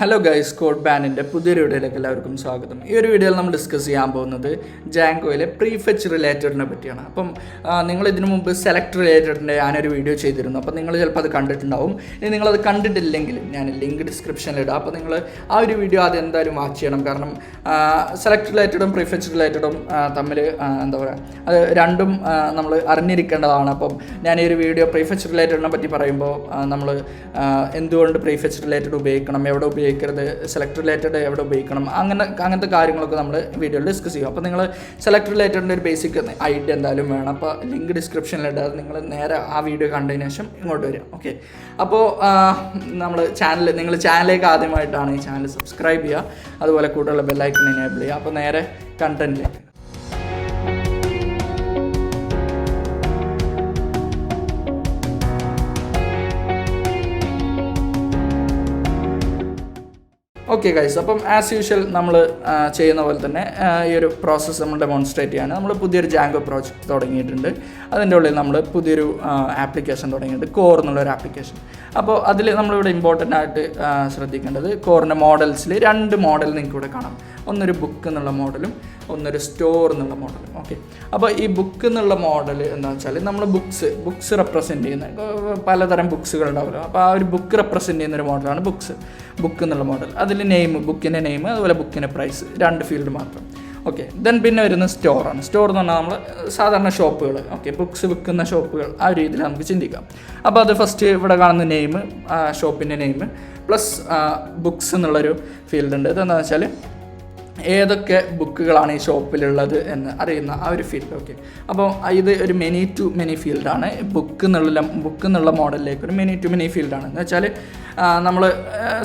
Hello guys, code ബാനിൻ്റെ പുതിയൊരു വീഡിയോയിലേക്ക് എല്ലാവർക്കും സ്വാഗതം. ഈ ഒരു വീഡിയോയിൽ നമ്മൾ ഡിസ്കസ് ചെയ്യാൻ പോകുന്നത് ജാങ്കോയിലെ പ്രീഫെച്ച് റിലേറ്റഡിനെ പറ്റിയാണ്. അപ്പം നിങ്ങൾ ഇതിനു മുമ്പ് സെലക്ട് റിലേറ്റഡിൻ്റെ ഞാനൊരു വീഡിയോ ചെയ്തിരുന്നു. അപ്പോൾ നിങ്ങൾ ചിലപ്പോൾ അത് കണ്ടിട്ടുണ്ടാവും. ഇനി നിങ്ങളത് കണ്ടിട്ടില്ലെങ്കിൽ ഞാൻ ലിങ്ക് ഡിസ്ക്രിപ്ഷനിലിടാം. അപ്പോൾ നിങ്ങൾ ആ ഒരു വീഡിയോ ആദ്യം എന്തായാലും വാച്ച് ചെയ്യണം. കാരണം സെലക്ട് റിലേറ്റഡും പ്രീഫെച്ച് റിലേറ്റഡും തമ്മിൽ എന്താ പറയുക, അത് രണ്ടും നമ്മൾ അറിഞ്ഞിരിക്കേണ്ടതാണ്. അപ്പം ഞാൻ ഈ ഒരു വീഡിയോ പ്രീഫെച്ച് റിലേറ്റഡിനെ പറ്റി പറയുമ്പോൾ നമ്മൾ എന്തുകൊണ്ട് പ്രീഫെച്ച് റിലേറ്റഡ് ഉപയോഗിക്കണം, എവിടെ ഉപയോഗിക്കരുത്, സെലക്ട് റിലേറ്റഡ് എവിടെ ഉപയോഗിക്കണം, അങ്ങനത്തെ കാര്യങ്ങളൊക്കെ നമ്മൾ വീഡിയോയിൽ ഡിസ്കസ് ചെയ്യും. അപ്പോൾ നിങ്ങൾ സെലക്ട് റിലേറ്റഡിൻ്റെ ഒരു ബേസിക് ഐഡിയ എന്തായാലും വേണം. അപ്പോൾ ലിങ്ക് ഡിസ്ക്രിപ്ഷനിലിടാതെ നിങ്ങൾ നേരെ ആ വീഡിയോ കണ്ടതിന് ശേഷം ഇങ്ങോട്ട് വരിക. ഓക്കെ, അപ്പോൾ നിങ്ങൾ ചാനലിലേക്ക് ആദ്യമായിട്ടാണ് ഈ ചാനൽ സബ്സ്ക്രൈബ് ചെയ്യുക, അതുപോലെ കൂടുതലുള്ള ബെല്ലൈക്കൺ എനേബിൾ ചെയ്യുക. അപ്പോൾ നേരെ കണ്ടന്റിലേക്ക്. ഓക്കെ ഗൈസ്, അപ്പം ആസ് യൂഷ്വൽ നമ്മൾ ചെയ്യുന്ന പോലെ തന്നെ ഈ ഒരു പ്രോസസ്സ് നമ്മൾ ഡെമോൺസ്ട്രേറ്റ് ചെയ്യാൻ നമ്മൾ പുതിയൊരു ജാങ്കോ പ്രോജക്റ്റ് തുടങ്ങിയിട്ടുണ്ട്. അതിൻ്റെ ഉള്ളിൽ നമ്മൾ പുതിയൊരു ആപ്ലിക്കേഷൻ തുടങ്ങിയിട്ടുണ്ട്, കോർ എന്നുള്ളൊരു ആപ്ലിക്കേഷൻ. അപ്പോൾ അതിൽ നമ്മളിവിടെ ഇമ്പോർട്ടൻ്റ് ആയിട്ട് ശ്രദ്ധിക്കേണ്ടത് കോറിൻ്റെ മോഡൽസിൽ 2 മോഡൽ നിങ്ങൾക്ക് ഇവിടെ കാണാം. ഒന്നൊരു ബുക്ക് എന്നുള്ള മോഡലും ഒന്നൊരു സ്റ്റോർ എന്നുള്ള മോഡലും. ഓക്കെ, അപ്പോൾ ഈ ബുക്ക് എന്നുള്ള മോഡൽ എന്താണെന്ന് വെച്ചാൽ നമ്മൾ ബുക്സ് റെപ്രസെൻറ്റ് ചെയ്യുന്ന പലതരം ബുക്സുകൾ ഉണ്ടാവുമല്ലോ. അപ്പോൾ ആ ഒരു ബുക്ക് റെപ്രസെൻറ്റ് ചെയ്യുന്നൊരു മോഡലാണ് ബുക്ക് എന്നുള്ള മോഡൽ. അതിൽ ബുക്കിൻ്റെ നെയിം, അതുപോലെ ബുക്കിൻ്റെ പ്രൈസ്, 2 ഫീൽഡ് മാത്രം. ഓക്കെ, ദെൻ പിന്നെ വരുന്നത് സ്റ്റോറാണ്. സ്റ്റോർ എന്ന് പറഞ്ഞാൽ നമ്മൾ സാധാരണ ഷോപ്പുകൾ, ഓക്കെ, ബുക്സ് വിൽക്കുന്ന ഷോപ്പുകൾ, ആ ഒരു രീതിയിൽ നമുക്ക് ചിന്തിക്കാം. അപ്പോൾ അത് ഫസ്റ്റ് ഇവിടെ കാണുന്ന നെയിം, ഷോപ്പിൻ്റെ നെയിം പ്ലസ് ബുക്സ് എന്നുള്ളൊരു ഫീൽഡ് ഉണ്ട്. ഇതെന്താണെന്ന് വെച്ചാൽ ഏതൊക്കെ ബുക്കുകളാണ് ഈ ഷോപ്പിലുള്ളത് എന്ന് അറിയുന്ന ആ ഒരു ഫീൽഡ്. ഓക്കെ, അപ്പോൾ ഇത് ഒരു മെനി ടു മെനി ഫീൽഡാണ്. ബുക്ക് എന്നുള്ള മോഡലിലേക്ക് ഒരു മെനി ടു മെനി ഫീൽഡാണ്. എന്ന് വെച്ചാൽ നമ്മൾ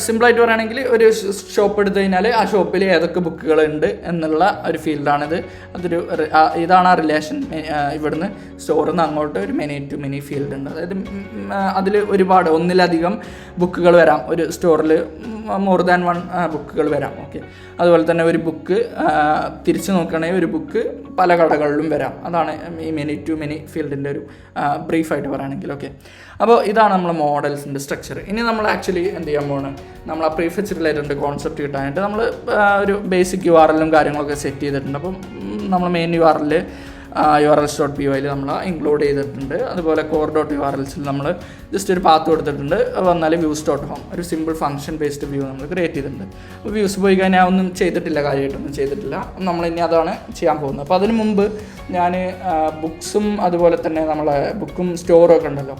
സിമ്പിളായിട്ട് പറയുകയാണെങ്കിൽ ഒരു ഷോപ്പ് എടുത്തു കഴിഞ്ഞാൽ ആ ഷോപ്പിൽ ഏതൊക്കെ ബുക്കുകളുണ്ട് എന്നുള്ള ഒരു ഫീൽഡാണിത്. ഇതാണ് ആ റിലേഷൻ. ഇവിടുന്ന് സ്റ്റോറിൽ നിന്ന് അങ്ങോട്ട് ഒരു മെനി ടു മെനി ഫീൽഡ് ഉണ്ട്. അതായത് അതിൽ ഒന്നിലധികം ബുക്കുകൾ വരാം. ഒരു സ്റ്റോറിൽ മോർ ദാൻ 1 ബുക്കുകൾ വരാം. ഓക്കെ, അതുപോലെ തന്നെ ഒരു ബുക്ക് തിരിച്ച് നോക്കുകയാണെങ്കിൽ ഒരു ബുക്ക് പല കടകളിലും വരാം. അതാണ് ഈ മെനി ടു മെനി ഫീൽഡിൻ്റെ ഒരു ബ്രീഫായിട്ട് പറയുകയാണെങ്കിൽ. ഓക്കെ, അപ്പോൾ ഇതാണ് നമ്മളെ മോഡൽസിൻ്റെ സ്ട്രക്ചർ. ഇനി നമ്മൾ ആക്ച്വലി എന്ത് ചെയ്യാൻ പോകുന്നത്, നമ്മൾ ആ പ്രീഫെച്ച് റിലേറ്റഡ് കോൺസെപ്റ്റ് കിട്ടാനായിട്ട് നമ്മൾ ഒരു ബേസിക് URL കാര്യങ്ങളൊക്കെ സെറ്റ് ചെയ്തിട്ടുണ്ട്. അപ്പം നമ്മൾ മെയിൻ urls.py നമ്മൾ ഇൻക്ലൂഡ് ചെയ്തിട്ടുണ്ട്. അതുപോലെ core.urls നമ്മൾ ജസ്റ്റ് ഒരു പാത്ത് കൊടുത്തിട്ടുണ്ട്. വന്നാൽ views.home ഒരു സിമ്പിൾ ഫംഗ്ഷൻ ബേസ്ഡ് വ്യൂ നമ്മൾ ക്രിയേറ്റ് ചെയ്തിട്ടുണ്ട്. അപ്പോൾ വ്യൂസ് പോയി കഴിഞ്ഞാൽ ഒന്നും കാര്യമായിട്ടൊന്നും ചെയ്തിട്ടില്ല. നമ്മളിനി അതാണ് ചെയ്യാൻ പോകുന്നത്. അപ്പോൾ അതിന് മുമ്പ് ഞാൻ ബുക്സും അതുപോലെ തന്നെ നമ്മളെ ബുക്കും സ്റ്റോറും ഒക്കെ ഉണ്ടല്ലോ,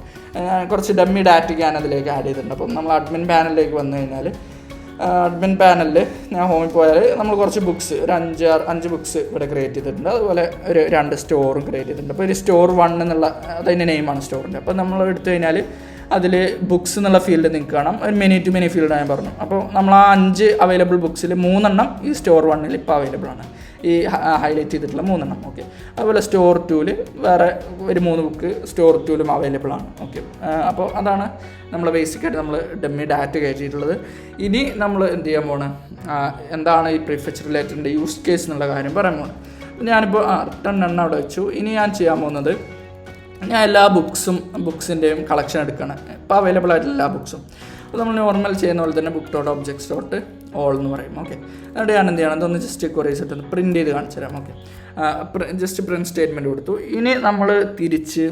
കുറച്ച് ഡമ്മി ഡാറ്റ ഞാൻ അതിലേക്ക് ആഡ് ചെയ്തിട്ടുണ്ട്. അപ്പം നമ്മൾ അഡ്മിൻ പാനലിലേക്ക് വന്നു കഴിഞ്ഞാൽ അഡ്മിൻ പാനലിൽ ഞാൻ ഹോമിൽ പോയാൽ നമ്മൾ കുറച്ച് ബുക്സ്, ഒരു 5 ബുക്സ് ഇവിടെ ക്രിയേറ്റ് ചെയ്തിട്ടുണ്ട്. അതുപോലെ ഒരു 2 സ്റ്റോറും ക്രിയേറ്റ് ചെയ്തിട്ടുണ്ട്. അപ്പോൾ ഒരു സ്റ്റോർ 1 എന്നുള്ള അതിൻ്റെ നെയിമാണ് സ്റ്റോറിൻ്റെ. അപ്പോൾ നമ്മൾ എടുത്തു കഴിഞ്ഞാൽ അതിൽ ബുക്സ് എന്നുള്ള ഫീൽഡ് നിങ്ങൾക്ക് കാണാം. ഒരു മെനി ടു മെനി ഫീൽഡ് ഞാൻ പറഞ്ഞു. അപ്പോൾ നമ്മൾ ആ 5 അവൈലബിൾ ബുക്സിൽ 3 ഈ സ്റ്റോർ 1 ഇപ്പോൾ അവൈലബിൾ ആണ്, ഈ ഹൈലൈറ്റ് ചെയ്തിട്ടുള്ള 3. ഓക്കെ, അതുപോലെ സ്റ്റോർ 2 വേറെ ഒരു 3 ബുക്ക് സ്റ്റോർ 2 അവൈലബിൾ ആണ്. ഓക്കെ, അപ്പോൾ അതാണ് നമ്മൾ ബേസിക്കായിട്ട് നമ്മൾ ഡമ്മി ഡാറ്റ കയറ്റിയിട്ടുള്ളത്. ഇനി നമ്മൾ എന്ത് ചെയ്യാൻ പോകണം, എന്താണ് ഈ പ്രീഫെച്ച് റിലേറ്റഡിൻ്റെ യൂസ് കേസ് എന്നുള്ള കാര്യം പറയാൻ പോകണം. ഞാനിപ്പോൾ റിട്ടേൺ എണ്ണം അവിടെ വെച്ചു. ഇനി ഞാൻ ചെയ്യാൻ പോകുന്നത്, ഞാൻ എല്ലാ ബുക്സിൻ്റെയും കളക്ഷൻ എടുക്കണം. ഇപ്പോൾ അവൈലബിൾ ആയിട്ടുള്ള എല്ലാ ബുക്സും. അപ്പോൾ നമ്മൾ നോർമൽ ചെയ്യുന്ന പോലെ തന്നെ book.objects.all എന്ന് പറയും. ഓക്കെ, എന്നിട്ട് ഞാൻ എന്ത് ചെയ്യണം, ഇതൊന്ന് ജസ്റ്റ് കുറേസ് ഇട്ടൊന്ന് പ്രിൻറ്റ് ചെയ്ത് കാണിച്ചു തരാം. ഓക്കെ, ജസ്റ്റ് പ്രിൻറ്റ് സ്റ്റേറ്റ്മെൻറ്റ് കൊടുത്തു. ഇനി നമ്മൾ തിരിച്ച്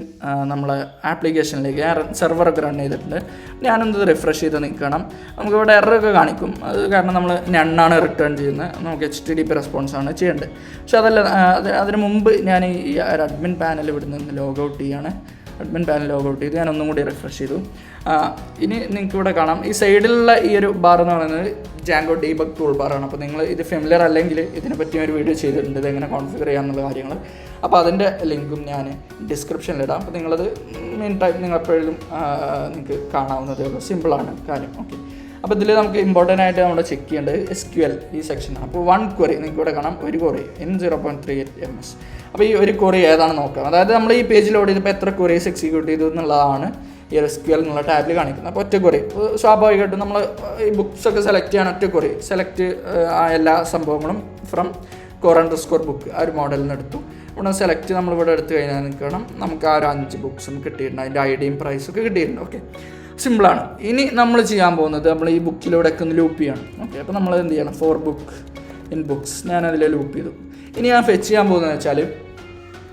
നമ്മളെ ആപ്ലിക്കേഷനിലേക്ക് സെർവറൊക്കെ റൺ ചെയ്തിട്ടുണ്ട്. ഞാനെന്ത് റിഫ്രഷ് ചെയ്ത് നിൽക്കണം. നമുക്കിവിടെ എററൊക്കെ കാണിക്കും. അത് കാരണം നമ്മൾ നണ്ണാണ് റിട്ടേൺ ചെയ്യുന്നത്. നമുക്ക് HTTP റെസ്പോൺസാണ് ചെയ്യേണ്ടത്. പക്ഷെ അതല്ല, അതിന് മുമ്പ് ഞാൻ ഈ അഡ്മിൻ പാനൽ ഇവിടെ നിന്ന് ലോഗൗട്ട് ചെയ്യാണ്. അഡ്മിൻ പാനൽ ലോഗൗട്ട് ചെയ്ത് ഞാൻ ഒന്നും കൂടി റിഫ്രഷ് ചെയ്തു. ഇനി നിങ്ങൾക്ക് ഇവിടെ കാണാം, ഈ സൈഡിലുള്ള ഈ ഒരു ബാർ എന്ന് പറയുന്നത് ജാങ്കോ debug toolbar-ആണ്. അപ്പോൾ നിങ്ങൾ ഇത് ഫെമിലിയർ അല്ലെങ്കിൽ ഇതിനെപ്പറ്റി ഒരു വീഡിയോ ചെയ്തിട്ടുണ്ട്, ഇതെങ്ങനെ കോൺഫിഗർ ചെയ്യാമെന്നുള്ള കാര്യങ്ങൾ. അപ്പോൾ അതിൻ്റെ ലിങ്കും ഞാൻ ഡിസ്ക്രിപ്ഷനിലിടാം. അപ്പോൾ നിങ്ങളത് നിങ്ങൾ എപ്പോഴും നിങ്ങൾക്ക് കാണാവുന്നതേ ഉള്ളൂ. സിമ്പിളാണ് കാര്യം. ഓക്കെ, അപ്പോൾ ഇതിൽ നമുക്ക് ഇമ്പോർട്ടൻ്റ് ആയിട്ട് നമ്മൾ ചെക്ക് ചെയ്യേണ്ടത് SQL ഈ സെക്ഷനാണ്. അപ്പോൾ 1 ക്വറി നിങ്ങൾക്ക് ഇവിടെ കാണാം, ഒരു ക്വറി in 0.38 ms. അപ്പോൾ ഈ ഒരു ക്വറി ഏതാണ് നോക്കാം. അതായത് നമ്മൾ ഈ പേജിൽ ലോഡ് ചെയ്തപ്പോൾ എത്ര ക്വറീസ് എക്സിക്യൂട്ട് ചെയ്തു എന്നുള്ളതാണ് ഈ SQL എന്നുള്ള ടാബിൽ കാണിക്കുന്നത്. അപ്പോൾ ഒറ്റ ക്വറി സ്വാഭാവികമായിട്ടും നമ്മൾ ഈ ബുക്സൊക്കെ സെലക്ട് ചെയ്യാൻ ഒറ്റ ക്വറി സെലക്ട് എല്ലാ സംഭവങ്ങളും ഫ്രം core_book ആ ഒരു മോഡലിൽ നിന്ന് എടുത്തു. ഇവിടെ സെലക്ട് നമ്മളിവിടെ എടുത്തു കഴിഞ്ഞാൽ നിൽക്കണം, നമുക്ക് ആ ഒരു 5 ബുക്സും കിട്ടിയിട്ടുണ്ട്. അതിൻ്റെ ഐഡിയും പ്രൈസൊക്കെ കിട്ടിയിട്ടുണ്ട്. ഓക്കെ, സിമ്പിളാണ്. ഇനി നമ്മൾ ചെയ്യാൻ പോകുന്നത് നമ്മൾ ഈ ബുക്കിലൂടെയൊക്കെ ഒന്ന് ലൂപ്പ് ചെയ്യണം. ഓക്കെ, അപ്പോൾ നമ്മൾ എന്ത് ചെയ്യണം, ഫോർ ബുക്ക് ഇൻ ബുക്സ് ഞാനതിൽ ലൂപ്പ് ചെയ്തു. ഇനി ഞാൻ ഫെച്ച് ചെയ്യാൻ പോകുന്നതെന്ന് വെച്ചാൽ,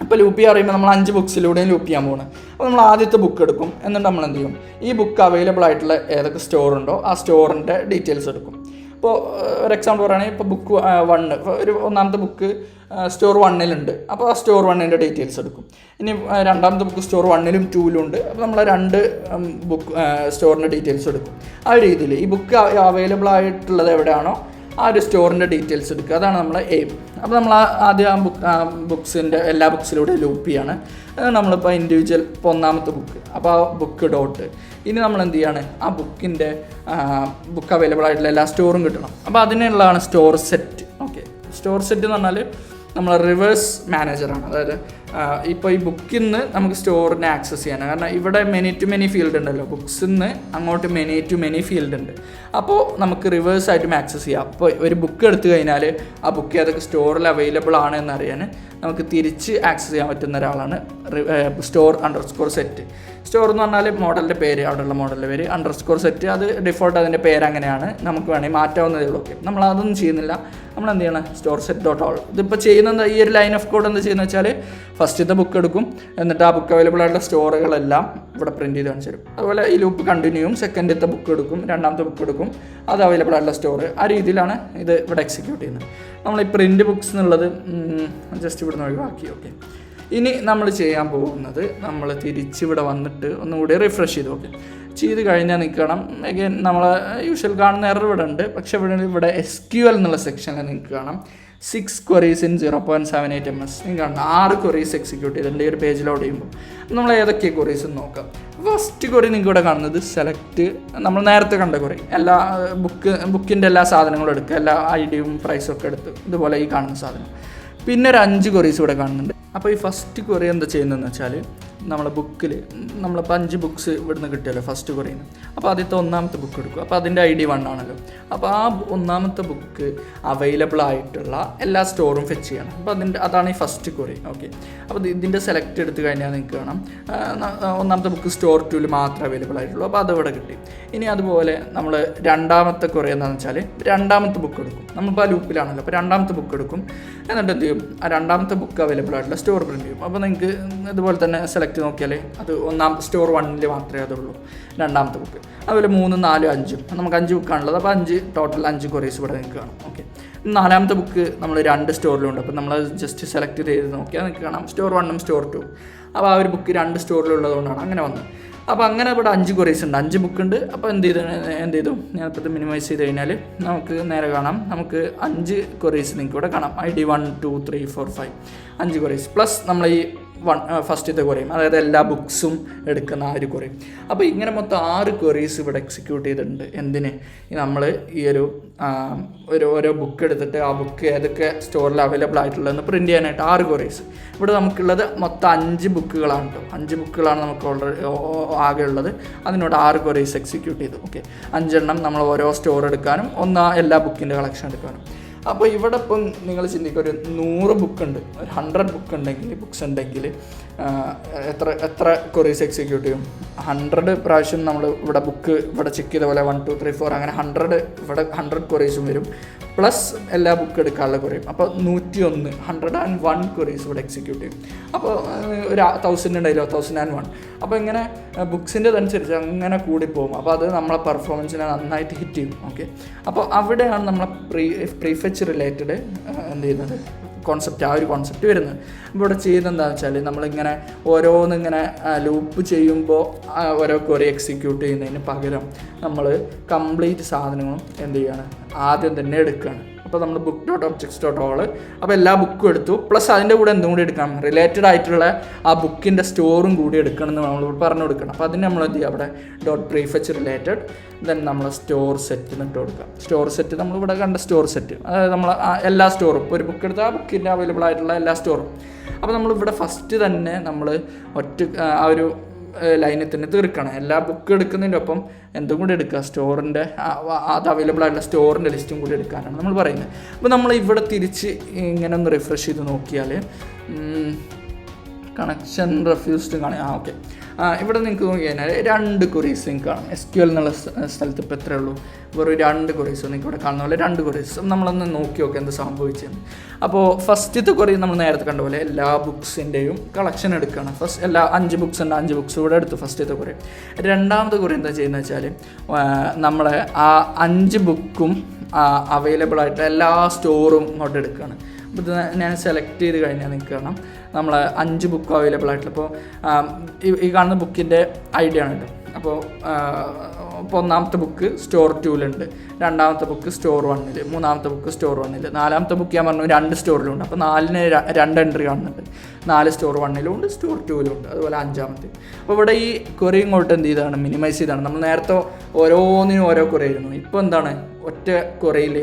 ഇപ്പോൾ ലൂപ്പ് ചെയ്യാൻ പറയുമ്പോൾ നമ്മൾ 5 ബുക്സിലൂടെയും ലൂപ്പ് ചെയ്യാൻ പോകണം. അപ്പോൾ നമ്മൾ ആദ്യത്തെ ബുക്ക് എടുക്കും. എന്നിട്ട് നമ്മൾ എന്ത് ചെയ്യും, ഈ ബുക്ക് അവൈലബിൾ ആയിട്ടുള്ള ഏതൊക്കെ സ്റ്റോറുണ്ടോ ആ സ്റ്റോറിൻ്റെ ഡീറ്റെയിൽസ് എടുക്കും. ഇപ്പോൾ ഒരു എക്സാമ്പിൾ പറയുകയാണെങ്കിൽ ഇപ്പോൾ ബുക്ക് 1 ഒരു ഒന്നാമത്തെ ബുക്ക് സ്റ്റോർ 1-ലുണ്ട്. അപ്പോൾ ആ സ്റ്റോർ 1-ൻ്റെ ഡീറ്റെയിൽസ് എടുക്കും. ഇനി രണ്ടാമത്തെ ബുക്ക് സ്റ്റോർ 1-ലും 2-ലും ഉണ്ട്. അപ്പോൾ നമ്മൾ 2 ബുക്ക് സ്റ്റോറിൻ്റെ ഡീറ്റെയിൽസ് എടുക്കും. ആ രീതിയിൽ ഈ ബുക്ക് അവൈലബിൾ ആയിട്ടുള്ളത് എവിടെയാണോ ആ ഒരു സ്റ്റോറിൻ്റെ ഡീറ്റെയിൽസ് എടുക്കുക. അതാണ് നമ്മളെ എയിം. അപ്പോൾ നമ്മൾ ആദ്യം ബുക്സിൻ്റെ എല്ലാ ബുക്സിലൂടെ ലൂപ്പ് ചെയ്യാണ്. നമ്മളിപ്പോൾ ഇൻഡിവിജ്വൽ ഇപ്പോൾ ഒന്നാമത്തെ ബുക്ക്, അപ്പോൾ ആ ബുക്ക് ഡോട്ട്. ഇനി നമ്മൾ എന്ത് ചെയ്യാണ്, ആ ബുക്കിൻ്റെ ബുക്ക് അവൈലബിൾ ആയിട്ടുള്ള എല്ലാ സ്റ്റോറും കിട്ടണം. അപ്പോൾ അതിനുള്ളതാണ് store set. Okay, store set എന്ന് പറഞ്ഞാൽ നമ്മൾ റിവേഴ്സ് മാനേജറാണ്. അതായത് ഇപ്പോൾ ഈ ബുക്കിൽ നിന്ന് നമുക്ക് സ്റ്റോറിനെ ആക്സസ് ചെയ്യാനാണ്. കാരണം ഇവിടെ മെനി ഫീൽഡ് ഉണ്ടല്ലോ, ബുക്സിൽ നിന്ന് അങ്ങോട്ട് മെനി ഫീൽഡ് ഉണ്ട്. അപ്പോൾ നമുക്ക് റിവേഴ്സ് ആയിട്ടും ആക്സസ് ചെയ്യാം. അപ്പോൾ ഒരു ബുക്ക് എടുത്തു കഴിഞ്ഞാൽ ആ ബുക്ക് ഏതൊക്കെ സ്റ്റോറിൽ അവൈലബിൾ ആണ് എന്നറിയാൻ നമുക്ക് തിരിച്ച് ആക്സസ് ചെയ്യാൻ പറ്റുന്ന ഒരാളാണ് _സെറ്റ്. സ്റ്റോർ എന്ന് പറഞ്ഞാൽ മോഡലിൻ്റെ പേര്, അവിടെയുള്ള മോഡലിൻ്റെ പേര്, _സെറ്റ് അത് ഡിഫോൾട്ട് അതിൻ്റെ പേര് അങ്ങനെയാണ്. നമുക്ക് വേണമെങ്കിൽ മാറ്റാവുന്നതേ ഉള്ളൂ. ഓക്കെ, നമ്മൾ അതൊന്നും ചെയ്യുന്നില്ല. നമ്മൾ എന്ത് ചെയ്യണം, സ്റ്റോർ സെറ്റ് ഡോട്ട് ഓൾ. ഇതിപ്പോൾ ചെയ്യുന്നത് ഈ ഒരു ലൈൻ ഓഫ് കോഡ് എന്താ ചെയ്യുന്നത് വെച്ചാൽ, ഫസ്റ്റത്തെ ബുക്ക് എടുക്കും. എന്നിട്ട് ആ ബുക്ക് അവൈലബിൾ ആയിട്ടുള്ള സ്റ്റോറുകളെല്ലാം ഇവിടെ പ്രിൻറ്റ് ചെയ്ത് കാണിച്ചു തരും. അതുപോലെ ഈ ലൂപ്പ് കണ്ടിന്യൂവും. സെക്കൻഡത്തെ ബുക്ക് എടുക്കും, രണ്ടാമത്തെ ബുക്ക് എടുക്കും, അത് അവൈലബിൾ ആയിട്ടുള്ള സ്റ്റോർ. ആ രീതിയിലാണ് ഇത് ഇവിടെ എക്സിക്യൂട്ട് ചെയ്യുന്നത്. നമ്മൾ ഈ പ്രിൻറ്റ് ബുക്സ് എന്നുള്ളത് ജസ്റ്റ് ഇവിടെ നിന്ന് ഒഴിവാക്കി. ഓക്കെ, ഇനി നമ്മൾ ചെയ്യാൻ പോകുന്നത്, നമ്മൾ തിരിച്ചിവിടെ വന്നിട്ട് ഒന്നുകൂടി റിഫ്രഷ് ചെയ്ത് ചെയ്ത് കഴിഞ്ഞാൽ നിൽക്കണം. അഗൈൻ നമ്മൾ യൂഷ്വൽ കാണുന്ന എറർ ഇവിടെ ഉണ്ട്. പക്ഷേ ഇവിടെ SQL എന്നുള്ള സെക്ഷനിൽ നിങ്ങൾക്ക് കാണാം 6 queries in 0.78 ms. നിങ്ങൾ കാണണം 6 queries എക്സിക്യൂട്ട് ചെയ്തിട്ടുണ്ട് ഈ ഒരു പേജ് ലോഡ് ചെയ്യുമ്പോൾ. നമ്മൾ ഏതൊക്കെ queries എന്ന് നോക്കാം. ഫസ്റ്റ് query നിങ്ങൾക്ക് ഇവിടെ കാണുന്നത് സെലക്ട്, നമ്മൾ നേരത്തെ കണ്ട query, എല്ലാ ബുക്കിൻ്റെ എല്ലാ സാധനങ്ങളും എടുക്കുക, എല്ലാ ഐഡിയും പ്രൈസും ഒക്കെ എടുത്ത് ഇതുപോലെ ഈ കാണുന്ന സാധനം. പിന്നെ ഒരു 5 queries ഇവിടെ കാണുന്നുണ്ട്. അപ്പോൾ ഈ ഫസ്റ്റ് query എന്താ ചെയ്യുന്നതെന്ന് വെച്ചാൽ, നമ്മളെ ബുക്കിൽ നമ്മളിപ്പോൾ 5 ബുക്സ് ഇവിടുന്ന് കിട്ടിയല്ലോ ഫസ്റ്റ് queryയിൽ നിന്ന്. അപ്പോൾ ആദ്യത്തെ ഒന്നാമത്തെ ബുക്ക് എടുക്കും. അപ്പോൾ അതിൻ്റെ ID 1 ആണല്ലോ. അപ്പോൾ ആ ഒന്നാമത്തെ ബുക്ക് അവൈലബിൾ ആയിട്ടുള്ള എല്ലാ സ്റ്റോറും ഫെച്ച് ചെയ്യണം. അപ്പോൾ അതാണ് ഈ ഫസ്റ്റ് query. ഓക്കെ, അപ്പോൾ ഇതിൻ്റെ സെലക്ട് എടുത്ത് കഴിഞ്ഞാൽ നിങ്ങൾക്ക് കാണാം ഒന്നാമത്തെ ബുക്ക് സ്റ്റോർ 2-ൽ മാത്രമേ അവൈലബിൾ ആയിട്ടുള്ളൂ. അപ്പോൾ അതിവിടെ കിട്ടി. ഇനി അതുപോലെ നമ്മൾ രണ്ടാമത്തെ query എന്താണെന്ന് വെച്ചാൽ, രണ്ടാമത്തെ ബുക്ക് എടുക്കും. നമ്മളിപ്പോൾ ആ ലൂപ്പിലാണല്ലോ. അപ്പോൾ രണ്ടാമത്തെ ബുക്ക് എടുക്കും. എന്നിട്ട് എന്ത് ചെയ്യും, ആ രണ്ടാമത്തെ ബുക്ക് അവൈലബിൾ ആയിട്ടുള്ള സ്റ്റോർ പ്രിൻറ്റ് ചെയ്യും. അപ്പോൾ നിങ്ങൾക്ക് ഇതുപോലെ തന്നെ സെലക്ട് നോക്കിയാൽ അത് സ്റ്റോർ 1-ൽ മാത്രമേ അതുള്ളൂ രണ്ടാമത്തെ ബുക്ക്. അതുപോലെ 3, 4, 5 നമുക്ക് 5 ബുക്കാണുള്ളത്. അപ്പോൾ ടോട്ടൽ 5 queries ഇവിടെ നിങ്ങൾക്ക് കാണാം. ഓക്കെ, നാലാമത്തെ ബുക്ക് നമ്മൾ 2 സ്റ്റോറിലുണ്ട്. അപ്പോൾ നമ്മൾ ജസ്റ്റ് സെലക്ട് ചെയ്ത് നോക്കിയാൽ നിങ്ങൾക്ക് കാണാം സ്റ്റോർ 1-ഉം സ്റ്റോർ 2. അപ്പോൾ ആ ഒരു ബുക്ക് 2 സ്റ്റോറിലുള്ളതുകൊണ്ടാണ് അങ്ങനെ വന്നത്. അപ്പോൾ അങ്ങനെ ഇവിടെ 5 queries ഉണ്ട്, 5 ബുക്ക് ഉണ്ട്. അപ്പോൾ എന്ത് ചെയ്തു ഞാനിപ്പോൾ ഇത് മിനിമൈസ് ചെയ്ത് കഴിഞ്ഞാൽ നമുക്ക് നേരെ കാണാം, നമുക്ക് 5 queries നിങ്ങൾക്ക് ഇവിടെ കാണാം. ID 1, 2, 3, 4, 5 5 queries പ്ലസ് നമ്മൾ ഈ ഫസ്റ്റത്തെ query, അതായത് എല്ലാ ബുക്സും എടുക്കുന്ന ആ ഒരു query. അപ്പോൾ ഇങ്ങനെ മൊത്തം 6 queries ഇവിടെ എക്സിക്യൂട്ട് ചെയ്തിട്ടുണ്ട്. എന്തിന്, നമ്മൾ ഈ ഓരോ ബുക്ക് എടുത്തിട്ട് ആ ബുക്ക് ഏതൊക്കെ സ്റ്റോറിൽ അവൈലബിൾ ആയിട്ടുള്ളതെന്ന് പ്രിൻറ്റ് ചെയ്യാനായിട്ട് 6 queries. ഇവിടെ നമുക്കുള്ളത് മൊത്തം 5 ബുക്കുകളാണ് കേട്ടോ. 5 ബുക്കുകളാണ് നമുക്ക് ഓൾറെഡി ആകെ ഉള്ളത്. അതിനോട് 6 queries എക്സിക്യൂട്ട് ചെയ്തു. ഓക്കെ, 5 എണ്ണം നമ്മൾ ഓരോ സ്റ്റോർ എടുക്കാനും, എല്ലാ ബുക്കിൻ്റെ കളക്ഷൻ എടുക്കാനും. അപ്പോൾ ഇവിടെ ഇപ്പം നിങ്ങൾ ചിന്തിക്കുക, ഒരു 100 ബുക്കുണ്ട്, ഒരു 100 ബുക്സ് ഉണ്ടെങ്കിൽ എത്ര queries എക്സിക്യൂട്ട് ചെയ്യും? 100 പ്രാവശ്യം നമ്മൾ ഇവിടെ ചെക്ക് ചെയ്ത പോലെ 1, 2, 3, 4 അങ്ങനെ 100 queriesഉം വരും. പ്ലസ് എല്ലാ ബുക്ക് എടുക്കാനുള്ള query. അപ്പോൾ 101 queries ഇവിടെ എക്സിക്യൂട്ട് ചെയ്യും. അപ്പോൾ ഒരു 1000 ഉണ്ടായില്ലോ, 1001. അപ്പോൾ ഇങ്ങനെ ബുക്സിൻ്റെ അനുസരിച്ച് അങ്ങനെ കൂടിപ്പോകും. അപ്പോൾ അത് നമ്മളെ പെർഫോമൻസിനെ നന്നായിട്ട് ഹിറ്റ് ചെയ്യും. ഓക്കെ, അപ്പോൾ അവിടെയാണ് നമ്മളെ പ്രീഫെച്ച് റിലേറ്റഡ് എന്ത് ചെയ്യുന്നത് കോൺസെപ്റ്റ്, ആ ഒരു കോൺസെപ്റ്റ് വരുന്നത്. അപ്പോൾ ഇവിടെ ചെയ്യുന്നത് എന്താണെന്ന് വെച്ചാൽ, നമ്മളിങ്ങനെ ഓരോന്നിങ്ങനെ ലൂപ്പ് ചെയ്യുമ്പോൾ ഓരോ query എക്സിക്യൂട്ട് ചെയ്യുന്നതിന് പകരം നമ്മൾ കംപ്ലീറ്റ് സാധനങ്ങളും എന്ത് ചെയ്യാണ്, ആദ്യം തന്നെ എടുക്കുകയാണ്. അപ്പോൾ നമ്മൾ book.objects.all, അപ്പോൾ എല്ലാ ബുക്കും എടുത്തു, പ്ലസ് അതിൻ്റെ കൂടെ എന്തും കൂടി എടുക്കണം, റിലേറ്റഡ് ആയിട്ടുള്ള ആ ബുക്കിൻ്റെ സ്റ്റോറും കൂടി എടുക്കണം എന്ന് നമ്മൾ പറഞ്ഞു കൊടുക്കണം. അപ്പോൾ അതിന് നമ്മൾ എന്ത് ചെയ്യുക, അവിടെ .prefetch related ദെൻ നമ്മൾ സ്റ്റോർ സെറ്റ് ഇട്ട് കൊടുക്കുക. സ്റ്റോർ സെറ്റ് നമ്മളിവിടെ കണ്ട സ്റ്റോർ സെറ്റ്, അതായത് നമ്മൾ എല്ലാ സ്റ്റോറും ഒരു ബുക്ക് എടുത്താൽ ആ ബുക്കിൻ്റെ അവൈലബിൾ ആയിട്ടുള്ള എല്ലാ സ്റ്റോറും. അപ്പോൾ നമ്മളിവിടെ ഫസ്റ്റ് തന്നെ നമ്മൾ ആ ഒരു ലൈനിൽ തന്നെ തീർക്കണം. എല്ലാ ബുക്ക് എടുക്കുന്നതിൻ്റെ ഒപ്പം എന്തും കൂടി എടുക്കുക, സ്റ്റോറിൻ്റെ അത് അവൈലബിൾ ആയിട്ടുള്ള സ്റ്റോറിൻ്റെ ലിസ്റ്റും കൂടി എടുക്കാനാണ് നമ്മൾ പറയുന്നത്. അപ്പോൾ നമ്മൾ ഇവിടെ തിരിച്ച് ഇങ്ങനെ ഒന്ന് റിഫ്രഷ് ചെയ്ത് നോക്കിയാൽ കണക്ഷൻ റെഫ്യൂസ്ഡ് കാണാം. ഓക്കെ, ഇവിടെ നിങ്ങൾക്ക് നോക്കി കഴിഞ്ഞാൽ 2 queries നിങ്ങൾക്ക് കാണാം. SQL എന്നുള്ള സ്ഥലത്ത് ഇപ്പോൾ എത്രയേ ഉള്ളൂ, വെറും 2 queries. നിങ്ങൾക്ക് ഇവിടെ കാണുന്ന പോലെ 2 queries. നമ്മളൊന്ന് നോക്കി നോക്കുക എന്ത് സംഭവിച്ചെന്ന്. അപ്പോൾ ഫസ്റ്റത്തെ query നമ്മൾ നേരത്തെ കണ്ട പോലെ എല്ലാ ബുക്സിൻ്റെയും കളക്ഷൻ എടുക്കുകയാണ്. ഫസ്റ്റ് എല്ലാ 5 ബുക്സ് ഉണ്ട്, 5 ബുക്സ് ഇവിടെ എടുത്തു ഫസ്റ്റത്തെ query. രണ്ടാമത്തെ query എന്താ ചെയ്യുന്നത് വെച്ചാൽ നമ്മളെ ആ 5 ബുക്കും അവൈലബിൾ ആയിട്ട് എല്ലാ സ്റ്റോറും ഇങ്ങോട്ട് എടുക്കുകയാണ്. അപ്പോൾ ഇത് ഞാൻ സെലക്ട് ചെയ്ത് കഴിഞ്ഞാൽ നിങ്ങൾക്ക് കാണാം നമ്മൾ 5 ബുക്ക് അവൈലബിൾ ആയിട്ടുള്ള. അപ്പോൾ ഈ കാണുന്ന ബുക്കിൻ്റെ ഐഡിയ ആണ് കേട്ടോ. അപ്പോൾ ഒന്നാമത്തെ ബുക്ക് സ്റ്റോർ 2ലുണ്ട്, രണ്ടാമത്തെ ബുക്ക് സ്റ്റോർ 1ൽ, മൂന്നാമത്തെ ബുക്ക് സ്റ്റോർ 1ൽ, നാലാമത്തെ ബുക്ക് ഞാൻ പറഞ്ഞു 2 സ്റ്റോറിലുണ്ട്. അപ്പോൾ 4ന് 2 എൻട്രി കാണുന്നുണ്ട്. 4 സ്റ്റോർ 1ലും ഉണ്ട്, സ്റ്റോർ 2ലും ഉണ്ട്, അതുപോലെ 5ാമത്തെ. അപ്പോൾ ഇവിടെ ഈ query ഇങ്ങോട്ട് എന്ത് ചെയ്താണ്, മിനിമൈസ് ചെയ്താണ്. നമ്മൾ നേരത്തെ ഓരോന്നിനും ഓരോ query ആയിരുന്നു. ഇപ്പോൾ എന്താണ്, ഒറ്റ queryയിൽ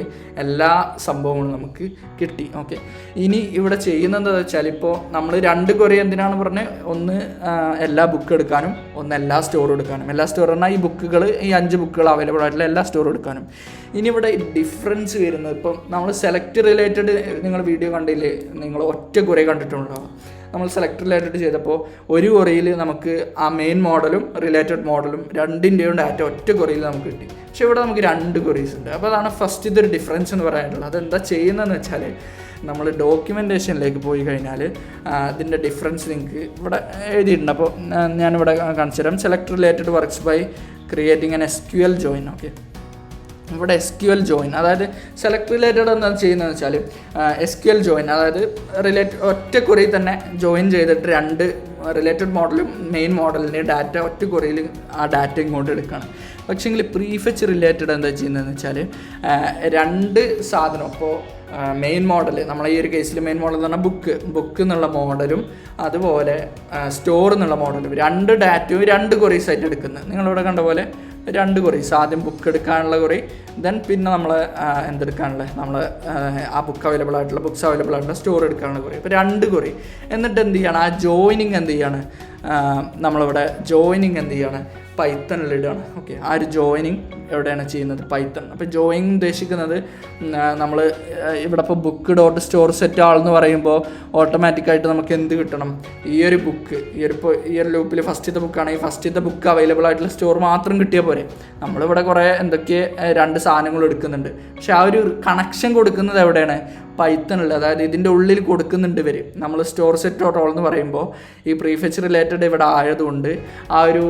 എല്ലാ സംഭവങ്ങളും നമുക്ക് കിട്ടി. ഓക്കെ, ഇനി ഇവിടെ ചെയ്യുന്നത് എന്താണെന്ന് വെച്ചാൽ ഇപ്പോൾ നമ്മൾ 2 query എന്തിനാണ് പറഞ്ഞത്, ഒന്ന് എല്ലാ ബുക്ക് എടുക്കാനും, ഒന്ന് എല്ലാ സ്റ്റോറും എടുക്കാനും. എല്ലാ സ്റ്റോർ പറഞ്ഞാൽ ഈ ബുക്കുകൾ, ഈ 5 ബുക്കുകൾ അവൈലബിൾ ആയിട്ടുള്ള എല്ലാ സ്റ്റോറും എടുക്കാനും. ഇനി ഇവിടെ ഡിഫറൻസ് വരുന്നത്, ഇപ്പം നമ്മൾ സെലക്ട് റിലേറ്റഡ് നിങ്ങൾ വീഡിയോ കണ്ടില്ലേ, നിങ്ങൾ ഒറ്റ query കണ്ടിട്ടുണ്ടാവും. നമ്മൾ സെലക്ട് റിലേറ്റഡ് ചെയ്തപ്പോൾ ഒരു queryയിൽ നമുക്ക് ആ മെയിൻ മോഡലും റിലേറ്റഡ് മോഡലും രണ്ടിൻ്റെയും ഡാറ്റ ഒറ്റ queryയിൽ നമുക്ക് കിട്ടി. പക്ഷേ ഇവിടെ നമുക്ക് 2 queries ഉണ്ട്. അപ്പോൾ അതാണ് ഫസ്റ്റ് ഇതൊരു ഡിഫറൻസ് എന്ന് പറയാനുള്ളത്. അതെന്താ ചെയ്യുന്നതെന്ന് വെച്ചാൽ നമ്മൾ ഡോക്യുമെൻറ്റേഷനിലേക്ക് പോയി കഴിഞ്ഞാൽ ഇതിൻ്റെ ഡിഫറൻസ് നിങ്ങൾക്ക് ഇവിടെ എഴുതിയിട്ടുണ്ട്. അപ്പോൾ ഞാനിവിടെ കാണിച്ചു തരാം. Select related works by creating an SQL join. Okay, ഇവിടെ SQL ജോയിൻ, അതായത് സെലക്ട് റിലേറ്റഡ് എന്താ ചെയ്യുന്നതെന്ന് വെച്ചാൽ SQL ജോയിൻ, അതായത് ഒറ്റ query തന്നെ ജോയിൻ ചെയ്തിട്ട് 2 റിലേറ്റഡ് മോഡലും മെയിൻ മോഡലിൻ്റെ ഡാറ്റ ഒറ്റ queryയിൽ ആ ഡാറ്റ ഇങ്ങോട്ട് എടുക്കുകയാണ്. പക്ഷേങ്കിൽ പ്രീഫെച്ച് റിലേറ്റഡ് എന്താ ചെയ്യുന്നതെന്ന് വെച്ചാൽ 2 സാധനം, അപ്പോൾ മെയിൻ മോഡൽ, നമ്മളെ ഈ ഒരു കേസിൽ മെയിൻ മോഡൽ എന്ന് പറഞ്ഞാൽ ബുക്ക് എന്നുള്ള മോഡലും അതുപോലെ സ്റ്റോർ എന്നുള്ള മോഡലും 2 ഡാറ്റയും 2 queries ആയിട്ട് എടുക്കുന്നത്. നിങ്ങളിവിടെ കണ്ട പോലെ 2 queries, ആദ്യം ബുക്ക് എടുക്കാനുള്ള query, ദെൻ പിന്നെ നമ്മൾ എന്തെടുക്കാനുള്ള, നമ്മൾ ആ ബുക്സ് അവൈലബിൾ ആയിട്ടുള്ള സ്റ്റോർ എടുക്കാനുള്ള query. ഇപ്പോൾ 2 query. എന്നിട്ട് എന്ത് ചെയ്യണം, ആ ജോയിനിങ് എന്ത് ചെയ്യാണ്, നമ്മളിവിടെ ജോയിനിങ് എന്ത് ചെയ്യാണ്, പൈത്തണിലിടുകയാണ്. ഓക്കെ, ആ ഒരു ജോയിനിങ് എവിടെയാണ് ചെയ്യുന്നത്, പൈത്തൺ. അപ്പോൾ ജോയിനിങ് ഉദ്ദേശിക്കുന്നത് നമ്മൾ ഇവിടെ ഇപ്പോൾ ബുക്ക് ഡോട്ട് സ്റ്റോർ സെറ്റ് ആളെന്ന് പറയുമ്പോൾ ഓട്ടോമാറ്റിക്കായിട്ട് നമുക്ക് എന്ത് കിട്ടണം, ഈ ഒരു ബുക്ക്, ഈ ഒരു ലൂപ്പിൽ ഫസ്റ്റത്തെ ബുക്കാണെങ്കിൽ ഫസ്റ്റത്തെ ബുക്ക് അവൈലബിൾ ആയിട്ടുള്ള സ്റ്റോർ മാത്രം കിട്ടിയാൽ പോരെ. നമ്മളിവിടെ കുറേ എന്തൊക്കെ 2 സാധനങ്ങൾ എടുക്കുന്നുണ്ട്. പക്ഷെ ആ ഒരു കണക്ഷൻ കൊടുക്കുന്നത് എവിടെയാണ്, പൈത്തണിൽ. അതായത് ഇതിൻ്റെ ഉള്ളിൽ കൊടുക്കുന്നുണ്ട് ഇവർ. നമ്മൾ സ്റ്റോർ സെറ്റ് ഡോട്ട് ഓൾ എന്ന് പറയുമ്പോൾ ഈ പ്രീഫെച്ച് റിലേറ്റഡ് ഇവിടെ ആയതുകൊണ്ട് ആ ഒരു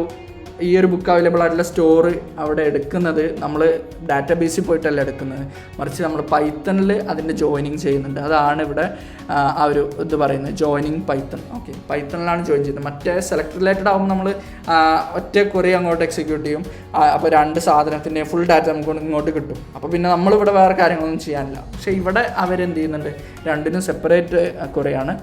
ഈ ഒരു ബുക്ക് അവൈലബിൾ ആയിട്ടുള്ള സ്റ്റോർ അവിടെ എടുക്കുന്നത് നമ്മൾ ഡാറ്റാബേസിൽ പോയിട്ടല്ല എടുക്കുന്നത്, മറിച്ച് നമ്മൾ പൈത്തണിൽ അതിൻ്റെ ജോയിനിങ് ചെയ്യുന്നുണ്ട്. അതാണ് ഇവിടെ ആ ഒരു ഇത് പറയുന്നത്, ജോയിനിങ് പൈത്തൺ. ഓക്കെ, പൈത്തണിലാണ് ജോയിൻ ചെയ്യുന്നത്. മറ്റേ സെലക്ട് റിലേറ്റഡ് ആകുമ്പോൾ നമ്മൾ ഒറ്റ query അങ്ങോട്ട് എക്സിക്യൂട്ട് ചെയ്യും. അപ്പോൾ 2 സാധനത്തിൻ്റെ ഫുൾ ഡാറ്റ നമുക്ക് ഇങ്ങോട്ട് കിട്ടും. അപ്പോൾ പിന്നെ നമ്മളിവിടെ വേറെ കാര്യങ്ങളൊന്നും ചെയ്യാനില്ല. പക്ഷേ ഇവിടെ അവരെന്ത് ചെയ്യുന്നുണ്ട്, 2നും സെപ്പറേറ്റ് query ആണ്.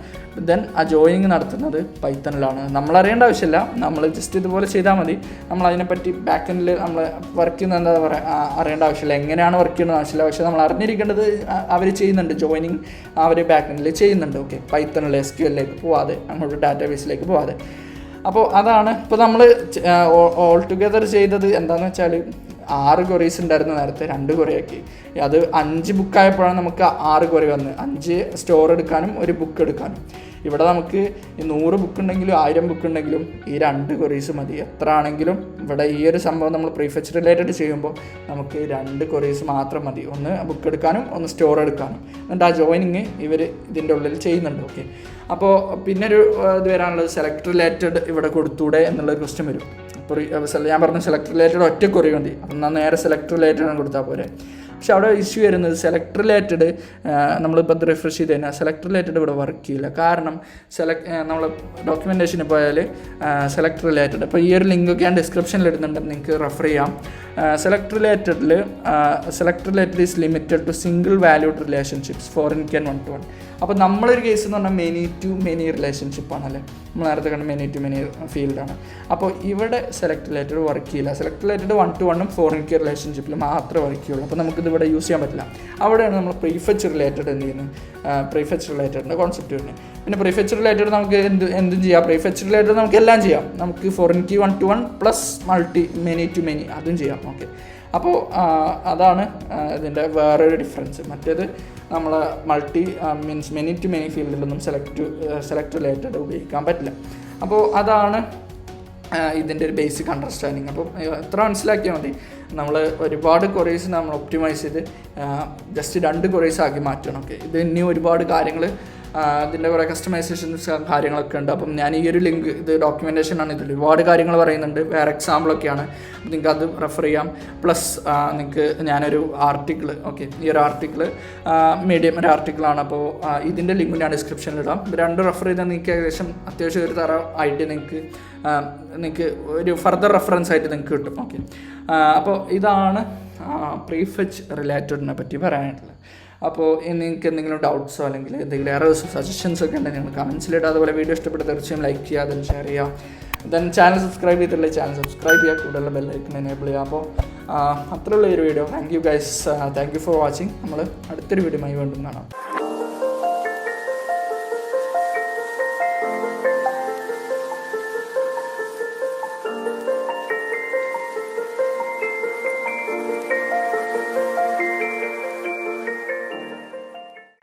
ദെൻ ആ ജോയിനിങ് നടത്തുന്നത് പൈത്തണിലാണ്. നമ്മൾ അറിയേണ്ട ആവശ്യമില്ല, നമ്മൾ ജസ്റ്റ് ഇതുപോലെ ചെയ്താൽ മതി. നമ്മൾ അതിനെപ്പറ്റി ബാക്ക് എൻഡിൽ നമ്മൾ വർക്ക് ചെയ്യുന്നത് എന്താ പറയുക അറിയേണ്ട ആവശ്യമില്ല, എങ്ങനെയാണ് വർക്ക് ചെയ്യുന്നത് ആവശ്യമില്ല. പക്ഷേ നമ്മൾ അറിഞ്ഞിരിക്കേണ്ടത് അവർ ചെയ്യുന്നുണ്ട്, ജോയിനിങ് അവർ ബാക്ക് എൻഡിൽ ചെയ്യുന്നുണ്ട്. ഓക്കെ, പൈത്തണിൽ SQLിലേക്ക് പോവാതെ, അങ്ങോട്ട് ഡാറ്റാബേസിലേക്ക് പോവാതെ. അപ്പോൾ അതാണ് ഇപ്പോൾ നമ്മൾ ഓൾ ടുഗെദർ ചെയ്തത്. എന്താണെന്ന് വെച്ചാൽ 6 queries ഉണ്ടായിരുന്നു നേരത്തെ, 2 query ആക്കി. അത് 5 ബുക്കായപ്പോഴാണ് നമുക്ക് 6 query വന്നത്, 5 സ്റ്റോർ എടുക്കാനും 1 ബുക്ക് എടുക്കാനും. ഇവിടെ നമുക്ക് 100 ബുക്ക് ഉണ്ടെങ്കിലും 1000 ബുക്ക് ഉണ്ടെങ്കിലും ഈ 2 queries മതി. എത്ര ആണെങ്കിലും ഇവിടെ ഈ ഒരു സംഭവം നമ്മൾ പ്രീഫെച്ച് റിലേറ്റഡ് ചെയ്യുമ്പോൾ നമുക്ക് 2 queries മാത്രം മതി, ഒന്ന് ബുക്ക് എടുക്കാനും ഒന്ന് സ്റ്റോർ എടുക്കാനും. എന്നിട്ട് ആ ജോയിനിങ് ഇവർ ഇതിൻ്റെ ഉള്ളിൽ ചെയ്യുന്നുണ്ട്. ഓക്കെ, അപ്പോൾ പിന്നെ ഒരു ഇത് വരാനുള്ളത്, സെലക്ട് റിലേറ്റഡ് ഇവിടെ കൊടുത്തൂടെ എന്നുള്ളൊരു ക്വസ്റ്റ്യൻ വരും. അപ്പോൾ ഞാൻ പറഞ്ഞു സെലക്ട് റിലേറ്റഡ് ഒറ്റ query മതി, അപ്പം എന്നാൽ നേരെ സെലക്ട് റിലേറ്റഡ് കൊടുത്താൽ പോരെ. പക്ഷെ അവിടെ ഇഷ്യൂ വരുന്നത് സെലക്ട് റിലേറ്റഡ്, നമ്മളിപ്പോൾ അത് റിഫ്രഷ് ചെയ്ത് കഴിഞ്ഞാൽ സെലക്ട് റിലേറ്റഡ് ഇവിടെ വർക്ക് ചെയ്യില്ല. കാരണം നമ്മൾ ഡോക്യുമെൻറ്റേഷനിൽ പോയാൽ സെലക്ട് റിലേറ്റഡ്, ഇപ്പോൾ ഈ ഒരു ലിങ്കൊക്കെ ഞാൻ ഡിസ്ക്രിപ്ഷനിൽ ഇടുന്നുണ്ടെന്ന് നിങ്ങൾക്ക് റെഫർ ചെയ്യാം. Select related is limited to single valued relationships foreign can 1-to-1. അപ്പോൾ നമ്മളൊരു കേസ് എന്ന് പറഞ്ഞാൽ മെനി ടു മെനി റിലേഷൻഷിപ്പാണല്ലേ, നമ്മൾ നേരത്തെ കണ്ട മെനി ടു മെനി ഫീൽഡാണ്. അപ്പോൾ ഇവിടെ സെലക്ട് റിലേറ്റഡ് വർക്ക് ചെയ്യില്ല. Select related 1-to-1 foreign can റിലേഷൻഷിപ്പിൽ മാത്രമേ വർക്ക് ചെയ്യുള്ളൂ. അപ്പോൾ നമുക്കിത് ഇവിടെ യൂസ് ചെയ്യാൻ പറ്റില്ല. അവിടെയാണ് നമ്മൾ പ്രീഫെച്ച് റിലേറ്റഡ് എന്ത് ചെയ്യുന്നത്, പ്രീഫെച്ച് റിലേറ്റഡിൻ്റെ കോൺസെപ്റ്റ് വരുന്നത്. പിന്നെ പ്രീഫെച്ച് റിലേറ്റഡ് നമുക്ക് എന്തും ചെയ്യാം. പ്രീഫെച്ച് റിലേറ്റഡ് നമുക്ക് എല്ലാം ചെയ്യാം. നമുക്ക് foreign key 1-to-1 plus many to many അതും ചെയ്യാം. ഓക്കെ, അപ്പോൾ അതാണ് ഇതിൻ്റെ വേറൊരു ഡിഫറൻസ്. മറ്റേത് നമ്മൾ മീൻസ് മെനി ടു മെനി ഫീൽഡിലൊന്നും സെലക്ട് റിലേറ്റഡ് ഉപയോഗിക്കാൻ പറ്റില്ല. അപ്പോൾ അതാണ് ഇതിൻ്റെ ഒരു ബേസിക് അണ്ടർസ്റ്റാൻഡിങ്. അപ്പം എത്ര മനസ്സിലാക്കിയാൽ മതി. നമ്മൾ ഒരുപാട് ക്വറീസ് നമ്മൾ ഒപ്റ്റിമൈസ് ചെയ്ത് ജസ്റ്റ് 2 ക്വറീസ് ആക്കി മാറ്റണം. ഓക്കെ, ഇത് ഇനി ഒരുപാട് കാര്യങ്ങൾ ഇതിൻ്റെ കുറേ കസ്റ്റമൈസേഷൻസ് കാര്യങ്ങളൊക്കെ ഉണ്ട്. അപ്പം ഞാൻ ഈ ഒരു ലിങ്ക്, ഇത് ഡോക്യുമെൻറ്റേഷനാണ്, ഇതിൽ ഒരുപാട് കാര്യങ്ങൾ പറയുന്നുണ്ട്, വേറെ എക്സാമ്പിളൊക്കെയാണ്, നിങ്ങൾക്ക് അത് റെഫർ ചെയ്യാം. പ്ലസ് നിങ്ങൾക്ക് ഞാനൊരു ആർട്ടിക്കിൾ, ഓക്കെ, ഈ ഒരു ആർട്ടിക്കിൾ മീഡിയം ഒരു ആർട്ടിക്കിളാണ്, അപ്പോൾ ഇതിൻ്റെ ലിങ്ക് ഞാൻ ഡിസ്ക്രിപ്ഷനിലിടാം. ഇത് 2 റെഫർ ചെയ്താൽ നിങ്ങൾക്ക് ഏകദേശം അത്യാവശ്യം ഒരു തരം ആയിട്ട് നിങ്ങൾക്ക് ഒരു ഫർദർ റെഫറൻസ് ആയിട്ട് നിങ്ങൾക്ക് കിട്ടും. ഓക്കെ, അപ്പോൾ ഇതാണ് പ്രീഫെച്ച് റിലേറ്റഡിനെ പറ്റി പറയാനായിട്ടുള്ളത്. അപ്പോൾ നിങ്ങൾക്ക് എന്തെങ്കിലും ഡൗട്ട്സോ അല്ലെങ്കിൽ എന്തെങ്കിലും എറേഴ്സോ സജഷൻസോ ഒക്കെ ഉണ്ടെങ്കിൽ നിങ്ങൾ കമൻസിലിടുക. അതുപോലെ വീഡിയോ ഇഷ്ടപ്പെട്ട് തീർച്ചയായും ലൈക്ക് ചെയ്യുക, അതിന് ഷെയർ ചെയ്യുക. ദെൻ ചാനൽ സബ്സ്ക്രൈബ് ചെയ്തിട്ടുള്ള ചാനൽ സബ്സ്ക്രൈബ് ചെയ്യുക, കൂടുതലുള്ള ബെല്ലൈക്കൺ എനേബിൾ ചെയ്യുക. അപ്പോൾ അത്രയുള്ള ഒരു video. Thank you guys, thank you for watching. നമ്മൾ അടുത്തൊരു വീഡിയോയുമായി വീണ്ടും കാണാം.